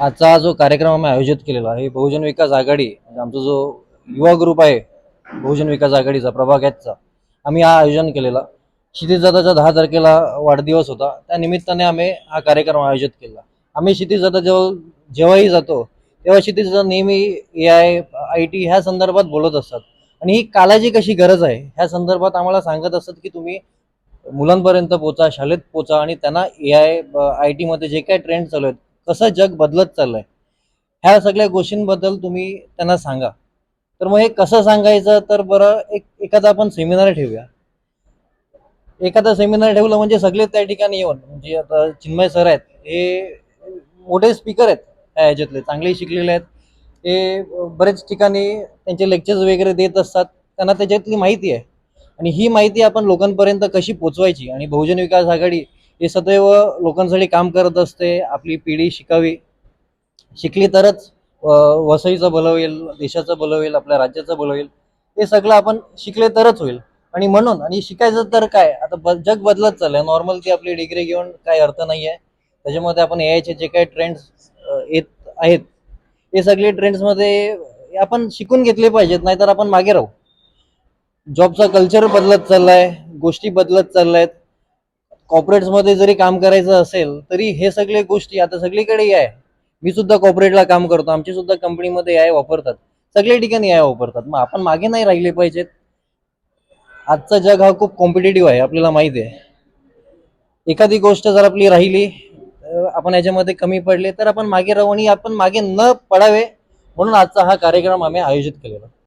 आजचा हा जो कार्यक्रम आम्ही आयोजित केलेला आहे बहुजन विकास आघाडी म्हणजे आमचा जो युवा ग्रुप आहे बहुजन विकास आघाडीचा प्रभाग चा आम्ही हा आयोजन केलेला. क्षितिजदादाचा 10 तारखेला वाढदिवस होता, त्या निमित्ताने आम्ही हा कार्यक्रम आयोजित केला. आम्ही क्षितिजदादा जेव्हाही जातो तेव्हा क्षितिजदादा नेहमी AI IT ह्या संदर्भात बोलत असतात आणि ही काळाची कशी गरज आहे ह्या संदर्भात आम्हाला सांगत असतात की तुम्ही मुलांपर्यंत पोचा, शाळेत पोचा आणि त्यांना AI IT मध्ये जे काही ट्रेंड चालू आहेत, कसं जग बदलत चाललंय ह्या सगळ्या गोष्टींबद्दल तुम्ही त्यांना सांगा. तर मग हे कसं सांगायचं, तर बरं एखादा आपण सेमिनार ठेवूया. एखादा सेमिनार ठेवलं म्हणजे सगळे त्या ठिकाणी येऊन, म्हणजे आता चिन्मय सर आहेत, हे मोठे स्पीकर आहेत, त्या ह्याच्यातले चांगले शिकलेले आहेत. ते बरेच ठिकाणी त्यांचे लेक्चर्स वगैरे देत असतात, त्यांना त्याच्यातली माहिती आहे. आणि ही माहिती आपण लोकांपर्यंत कशी पोचवायची, आणि बहुजन विकास आघाडी हे सदैव लोकांसाठी काम करत असते. आपली पिढी शिकली तरच वसईचं भलं होईल, देशाचं भलं होईल, आपल्या राज्याचं भलं होईल. हे सगळं आपण शिकले तरच होईल. आणि म्हणून आणि शिकायचं तर काय, आता जग बदलत चाललंय. नॉर्मल ती आपली डिग्री घेऊन काही अर्थ नाही आहे. त्याच्यामध्ये आपण AI चे जे काही ट्रेंड्स येत आहेत, हे सगळे ट्रेंड्समध्ये आपण शिकून घेतले पाहिजेत, नाहीतर आपण मागे राहू. जॉबचा कल्चर बदलत चाललाय, गोष्टी बदलत चालल्यात. कॉर्पोरेट्समध्ये जरी काम करायचं असेल तरी हे सगळे गोष्टी आता सगळीकडे आहे. मी सुद्धा कॉर्पोरेटला काम करतो, आमची सुद्धा कंपनीमध्ये AI वापरतात, सगळ्या ठिकाणी AI वापरतात. मग आपण मागे नाही राहिले पाहिजेत. आजचा जग हा खूप कॉम्पिटेटिव्ह आहे, आपल्याला माहिती आहे. एखादी गोष्ट जर आपली राहिली, आपण याच्यामध्ये कमी पडले तर आपण मागे राहू, आणि आपण मागे न पडावे म्हणून आजचा हा कार्यक्रम आम्ही आयोजित केलेला.